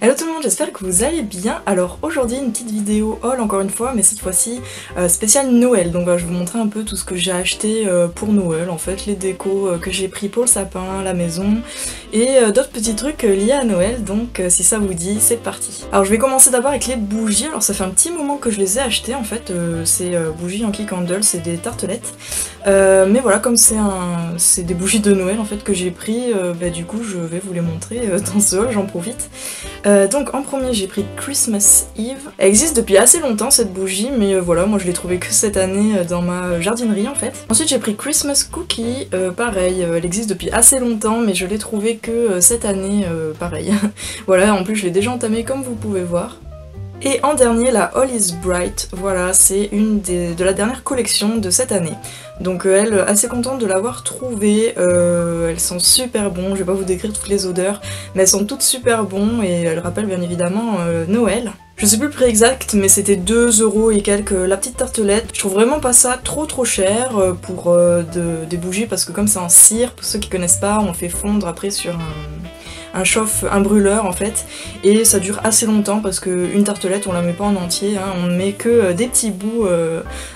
Hello tout le monde, j'espère que vous allez bien. Alors aujourd'hui une petite vidéo haul encore une fois, mais cette fois-ci spéciale Noël. Donc je vais vous montrer un peu tout ce que j'ai acheté pour Noël, en fait les décos que j'ai pris pour le sapin, la maison et d'autres petits trucs liés à Noël. Donc si ça vous dit, c'est parti. Alors je vais commencer d'abord avec les bougies. Alors ça fait un petit moment que je les ai achetées en fait, ces bougies Yankee Candle, c'est des tartelettes. Mais voilà, comme c'est des bougies de Noël en fait que j'ai pris, du coup je vais vous les montrer dans ce haul, j'en profite. Donc en premier j'ai pris Christmas Eve. Elle existe depuis assez longtemps cette bougie, mais voilà, moi je l'ai trouvée que cette année dans ma jardinerie en fait. Ensuite j'ai pris Christmas Cookie, pareil, elle existe depuis assez longtemps, mais je l'ai trouvée que cette année, pareil. Voilà, en plus je l'ai déjà entamée comme vous pouvez voir. Et en dernier, la All is Bright, voilà, c'est une de la dernière collection de cette année. Donc elle, assez contente de l'avoir trouvée, elles sont super bon, je vais pas vous décrire toutes les odeurs, mais elles sont toutes super bon et elles rappellent bien évidemment Noël. Je sais plus le prix exact, mais c'était 2 € et quelques la petite tartelette. Je trouve vraiment pas ça trop cher pour des bougies, parce que comme c'est en cire, pour ceux qui connaissent pas, on le fait fondre après sur un brûleur en fait, et ça dure assez longtemps parce qu'une tartelette on la met pas en entier, hein, on ne met que des petits bouts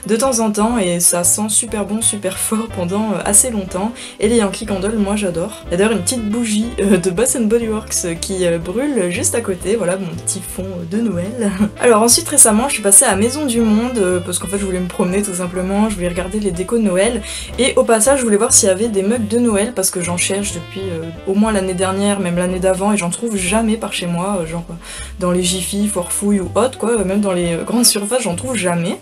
de temps en temps et ça sent super bon, super fort pendant assez longtemps. Et les Yankee Candle, moi j'adore. Il y a d'ailleurs une petite bougie de Bath & Body Works qui brûle juste à côté, voilà mon petit fond de Noël. Alors ensuite récemment je suis passée à Maison du Monde parce qu'en fait je voulais me promener tout simplement, je voulais regarder les décos de Noël et au passage je voulais voir s'il y avait des mugs de Noël parce que j'en cherche depuis au moins l'année dernière, même l'année d'avant, et j'en trouve jamais par chez moi, genre dans les Jiffy, Forfouille ou autre quoi, même dans les grandes surfaces j'en trouve jamais.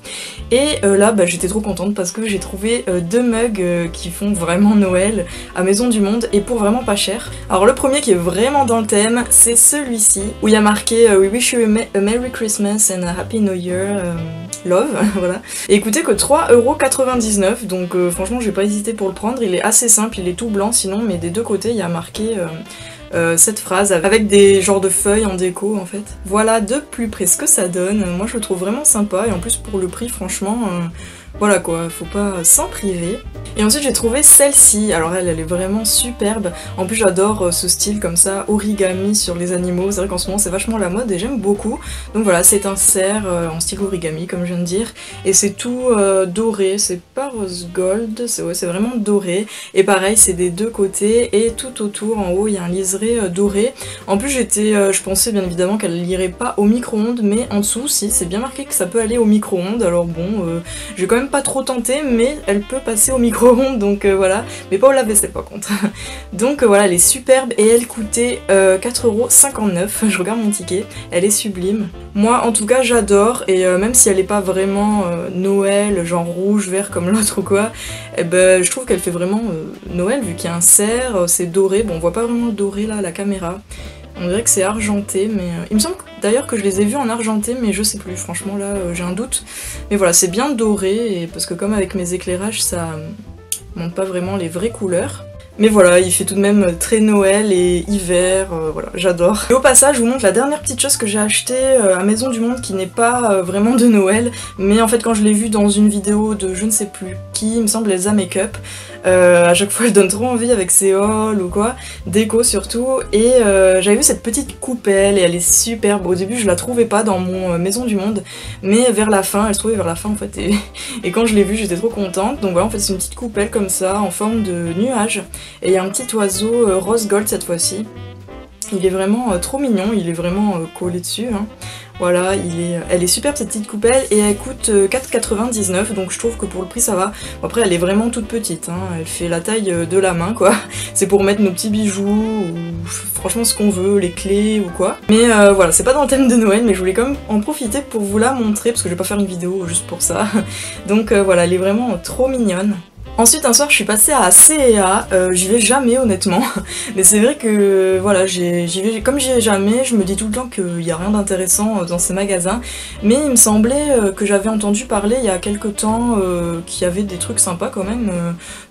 Et là j'étais trop contente parce que j'ai trouvé 2 mugs qui font vraiment Noël à Maison du Monde et pour vraiment pas cher. Alors le premier qui est vraiment dans le thème, c'est celui-ci où il y a marqué We wish you a Merry Christmas and a Happy New Year, love, voilà. Et écoutez que 3,99 €, donc franchement j'ai pas hésité pour le prendre, il est assez simple, il est tout blanc sinon, mais des deux côtés il y a marqué cette phrase avec des genres de feuilles en déco en fait. Voilà de plus près ce que ça donne, moi je le trouve vraiment sympa et en plus pour le prix franchement, voilà quoi, faut pas s'en priver. Et ensuite j'ai trouvé celle-ci, alors elle est vraiment superbe, en plus j'adore ce style comme ça, origami sur les animaux, c'est vrai qu'en ce moment c'est vachement la mode et j'aime beaucoup. Donc voilà, c'est un cerf en style origami comme je viens de dire, et c'est tout doré, c'est pas rose gold, c'est vraiment doré, et pareil c'est des deux côtés, et tout autour en haut il y a un liseré doré. En plus je pensais bien évidemment qu'elle n'irait pas au micro-ondes, mais en dessous si, c'est bien marqué que ça peut aller au micro-ondes, alors bon, j'ai quand même pas trop tenté, mais elle peut passer au micro-ondes, donc voilà, mais pas au lave-vaisselle par contre. Donc voilà, elle est superbe et elle coûtait 4,59 €, je regarde mon ticket, elle est sublime. Moi en tout cas j'adore, et même si elle est pas vraiment Noël, genre rouge, vert comme l'autre ou quoi, eh ben, je trouve qu'elle fait vraiment Noël vu qu'il y a un cerf, c'est doré, bon on voit pas vraiment le doré là à la caméra. On dirait que c'est argenté, mais il me semble d'ailleurs que je les ai vus en argenté, mais je sais plus, franchement là j'ai un doute. Mais voilà, c'est bien doré, et parce que comme avec mes éclairages ça montre pas vraiment les vraies couleurs. Mais voilà, il fait tout de même très Noël et hiver, voilà, j'adore. Et au passage, je vous montre la dernière petite chose que j'ai achetée à Maison du Monde qui n'est pas vraiment de Noël, mais en fait quand je l'ai vue dans une vidéo de je ne sais plus qui, il me semble Elsa Makeup, à chaque fois elle donne trop envie avec ses hauls ou quoi, déco surtout, et j'avais vu cette petite coupelle et elle est superbe. Au début je la trouvais pas dans mon Maison du Monde, mais vers la fin, elle se trouvait vers la fin en fait, et quand je l'ai vue j'étais trop contente. Donc voilà, en fait c'est une petite coupelle comme ça, en forme de nuage. Et il y a un petit oiseau rose gold cette fois-ci. Il est vraiment trop mignon, il est vraiment collé dessus, hein. Voilà, elle est superbe cette petite coupelle et elle coûte 4,99 €, donc je trouve que pour le prix ça va. Bon, après elle est vraiment toute petite, hein. Elle fait la taille de la main quoi. C'est pour mettre nos petits bijoux ou franchement ce qu'on veut, les clés ou quoi. Mais voilà, c'est pas dans le thème de Noël, mais je voulais quand même en profiter pour vous la montrer parce que je vais pas faire une vidéo juste pour ça. Donc voilà, elle est vraiment trop mignonne. Ensuite un soir je suis passée à C&A, j'y vais jamais honnêtement, mais c'est vrai que voilà, comme j'y vais jamais, je me dis tout le temps qu'il n'y a rien d'intéressant dans ces magasins, mais il me semblait que j'avais entendu parler il y a quelques temps qu'il y avait des trucs sympas quand même,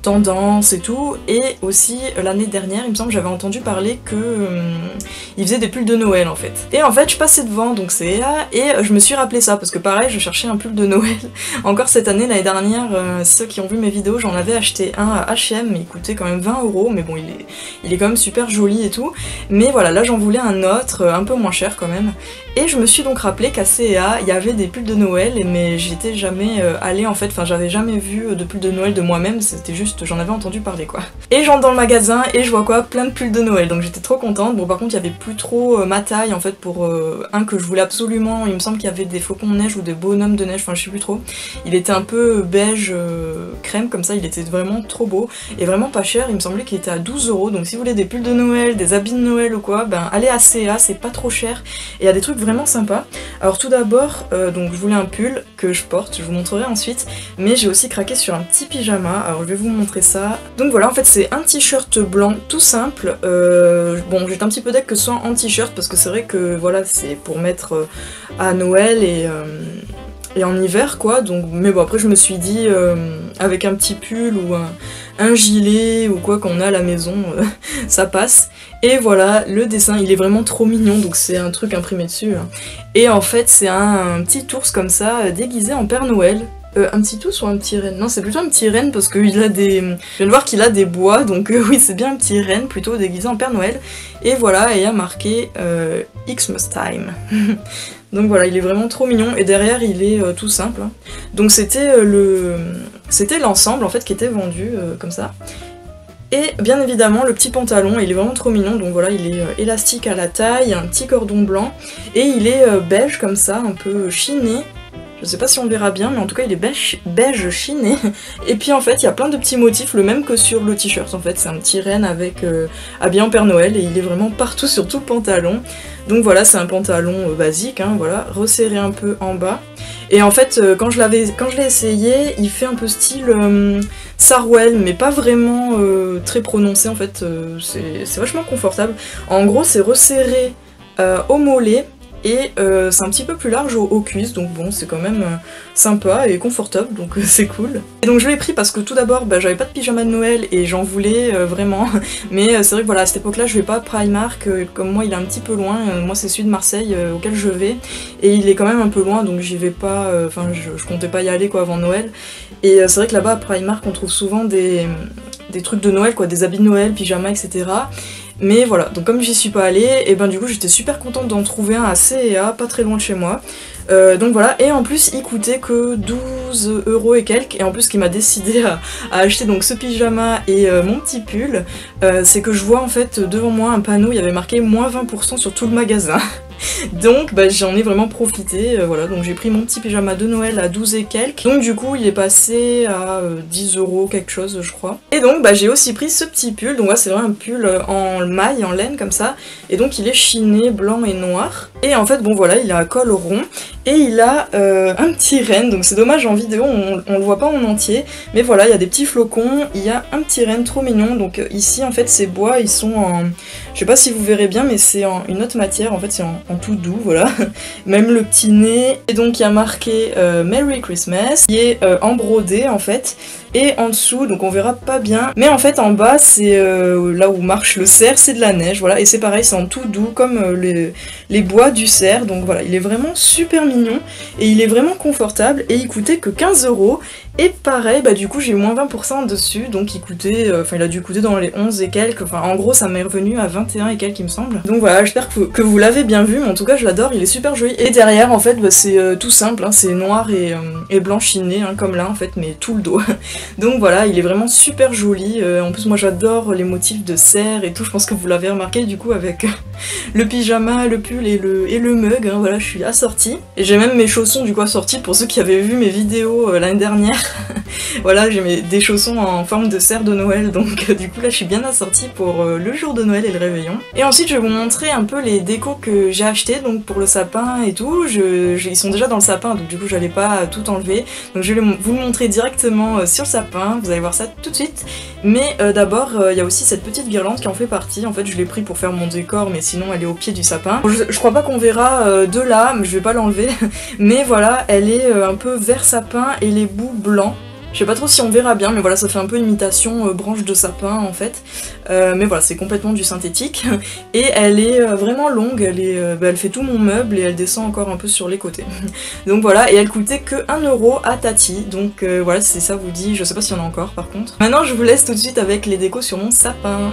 tendance et tout, et aussi l'année dernière il me semble que j'avais entendu parler que ils faisaient des pulls de Noël en fait. Et en fait je passais devant donc C&A et je me suis rappelé ça, parce que pareil je cherchais un pull de Noël, encore cette année, l'année dernière, ceux qui ont vu mes vidéos j'en j'en avais acheté un à H&M, mais il coûtait quand même 20 €, mais bon il est quand même super joli et tout. Mais voilà, là j'en voulais un autre, un peu moins cher quand même. Et je me suis donc rappelé qu'à C&A, il y avait des pulls de Noël, mais j'étais jamais allée en fait, enfin j'avais jamais vu de pulls de Noël de moi-même, c'était juste, j'en avais entendu parler quoi. Et j'entre dans le magasin et je vois quoi, plein de pulls de Noël, donc j'étais trop contente. Bon par contre il y avait plus trop ma taille en fait pour un que je voulais absolument, il me semble qu'il y avait des flocons de neige ou des bonhommes de neige, enfin je sais plus trop. Il était un peu beige crème comme ça, il était vraiment trop beau et vraiment pas cher, il me semblait qu'il était à 12 €, donc si vous voulez des pulls de Noël, des habits de Noël ou quoi, ben allez à C&A, c'est pas trop cher et il y a des trucs vraiment sympa. Alors tout d'abord, donc je voulais un pull que je porte, je vous montrerai ensuite, mais j'ai aussi craqué sur un petit pyjama, alors je vais vous montrer ça. Donc voilà, en fait c'est un t-shirt blanc tout simple, bon j'étais un petit peu deck que ce soit en t-shirt parce que c'est vrai que voilà c'est pour mettre à Noël et en hiver quoi, donc mais bon après je me suis dit avec un petit pull ou un gilet ou quoi qu'on a à la maison, ça passe. Et voilà, le dessin il est vraiment trop mignon, donc c'est un truc imprimé dessus. Hein. Et en fait c'est un petit ours comme ça, déguisé en Père Noël. Un petit ours ou un petit renne? Non c'est plutôt un petit renne parce qu'il a des... Je viens de voir qu'il a des bois, donc oui c'est bien un petit renne plutôt déguisé en Père Noël. Et voilà, et il y a marqué Xmas Time. Donc voilà, il est vraiment trop mignon et derrière il est tout simple. Hein. Donc c'était l'ensemble en fait qui était vendu comme ça. Et bien évidemment le petit pantalon, il est vraiment trop mignon, donc voilà il est élastique à la taille, un petit cordon blanc et il est beige comme ça, un peu chiné. Je sais pas si on le verra bien, mais en tout cas il est beige chiné. Et puis en fait il y a plein de petits motifs, le même que sur le t-shirt en fait. C'est un petit renne avec habillé en Père Noël et il est vraiment partout sur tout le pantalon. Donc voilà, c'est un pantalon basique, hein, voilà, resserré un peu en bas. Et en fait quand je l'ai essayé, il fait un peu style Sarwell, mais pas vraiment très prononcé en fait. C'est vachement confortable. En gros c'est resserré au mollet. Et c'est un petit peu plus large aux cuisses, donc bon, c'est quand même sympa et confortable, donc c'est cool. Et donc je l'ai pris parce que tout d'abord, bah, j'avais pas de pyjama de Noël et j'en voulais vraiment, mais c'est vrai que voilà, à cette époque-là, je vais pas à Primark, comme moi il est un petit peu loin, moi c'est celui de Marseille auquel je vais, et il est quand même un peu loin, donc j'y vais pas, enfin je comptais pas y aller quoi avant Noël. Et c'est vrai que là-bas à Primark, on trouve souvent des trucs de Noël, quoi, des habits de Noël, pyjama, etc. Mais voilà, donc comme j'y suis pas allée, et ben du coup j'étais super contente d'en trouver un à C&A, pas très loin de chez moi. Donc voilà, et en plus il coûtait que 12 € et quelques, et en plus ce qui m'a décidé à acheter donc ce pyjama et mon petit pull, c'est que je vois en fait devant moi un panneau, il y avait marqué moins 20% sur tout le magasin. Donc bah, j'en ai vraiment profité, voilà, donc j'ai pris mon petit pyjama de Noël à 12 et quelques, donc du coup il est passé à 10 € quelque chose je crois. Et donc bah, j'ai aussi pris ce petit pull, donc là c'est vraiment un pull en maille, en laine comme ça, et donc il est chiné blanc et noir, et en fait bon voilà il a un col rond, et il a un petit renne, donc c'est dommage en vidéo on le voit pas en entier, mais voilà il y a des petits flocons, il y a un petit renne trop mignon, donc ici en fait ces bois ils sont en... Je sais pas si vous verrez bien mais c'est en une autre matière, en fait c'est en tout doux, voilà. Même le petit nez. Et donc il y a marqué Merry Christmas, qui est en brodé en fait. Et en dessous, donc on verra pas bien, mais en fait en bas c'est là où marche le cerf, c'est de la neige, voilà. Et c'est pareil, c'est en tout doux comme les bois du cerf, donc voilà. Il est vraiment super mignon et il est vraiment confortable et il coûtait que 15 €. Et pareil, bah du coup j'ai eu moins 20% dessus, donc il coûtait, enfin il a dû coûter dans les 11 et quelques, enfin en gros ça m'est revenu à 21 et quelques il me semble. Donc voilà, j'espère que vous l'avez bien vu, mais en tout cas je l'adore, il est super joli. Et derrière en fait bah, c'est tout simple, hein, c'est noir et blanc chiné, hein, comme là en fait, mais tout le dos. Donc voilà, il est vraiment super joli, en plus moi j'adore les motifs de cerf et tout, je pense que vous l'avez remarqué du coup avec le pyjama, le pull et le mug, hein, voilà je suis assortie. Et j'ai même mes chaussons du coup assortis pour ceux qui avaient vu mes vidéos l'année dernière. Voilà, j'ai des chaussons en forme de cerf de Noël, donc du coup là je suis bien assortie pour le jour de Noël et le réveillon. Et ensuite je vais vous montrer un peu les décos que j'ai achetés donc pour le sapin et tout. Ils sont déjà dans le sapin, donc du coup j'allais pas tout enlever, donc je vais vous le montrer directement sur le sapin, vous allez voir ça tout de suite. Mais d'abord il y a aussi cette petite guirlande qui en fait partie, en fait je l'ai pris pour faire mon décor mais sinon elle est au pied du sapin. Je crois pas qu'on verra de là, mais je vais pas l'enlever, mais voilà elle est un peu vert sapin et les bouts blancs. Je sais pas trop si on verra bien, mais voilà, ça fait un peu imitation branche de sapin en fait. Mais voilà, c'est complètement du synthétique. Et elle est vraiment longue, elle fait tout mon meuble et elle descend encore un peu sur les côtés. Donc voilà, et elle coûtait que 1 € à Tati. Donc voilà, si ça vous dit, je sais pas s'il y en a encore par contre. Maintenant, je vous laisse tout de suite avec les décos sur mon sapin.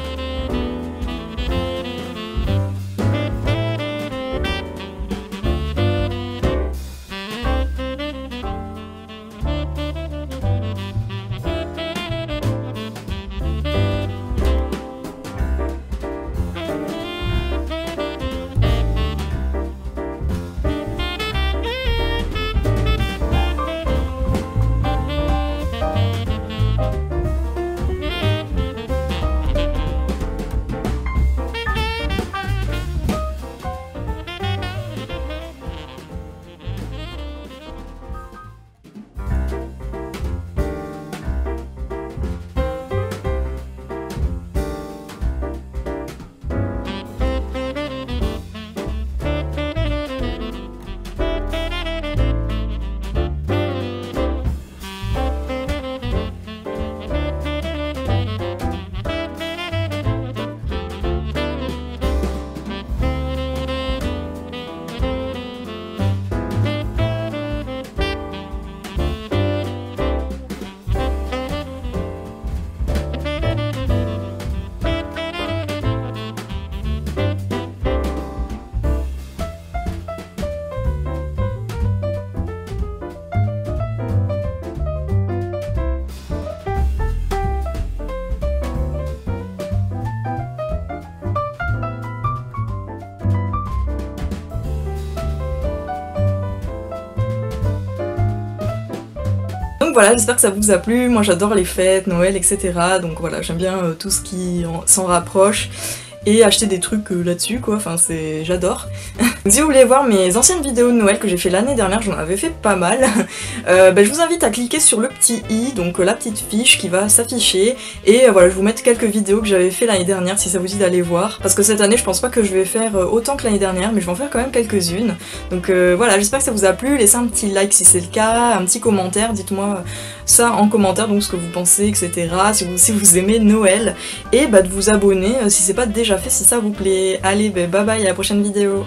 Donc voilà, j'espère que ça vous a plu. Moi j'adore les fêtes, Noël, etc. Donc voilà, j'aime bien tout ce qui s'en rapproche. Et acheter des trucs là-dessus quoi, enfin j'adore. Si vous voulez voir mes anciennes vidéos de Noël que j'ai fait l'année dernière, j'en avais fait pas mal, je vous invite à cliquer sur le petit i, donc la petite fiche qui va s'afficher, et voilà, je vais vous mettre quelques vidéos que j'avais fait l'année dernière si ça vous dit d'aller voir, parce que cette année je pense pas que je vais faire autant que l'année dernière, mais je vais en faire quand même quelques-unes. Donc voilà, j'espère que ça vous a plu, laissez un petit like si c'est le cas, un petit commentaire, dites-moi ça en commentaire, donc ce que vous pensez, etc. Si vous aimez Noël, et de vous abonner si c'est pas déjà fait si ça vous plaît. Allez, bye bye, à la prochaine vidéo.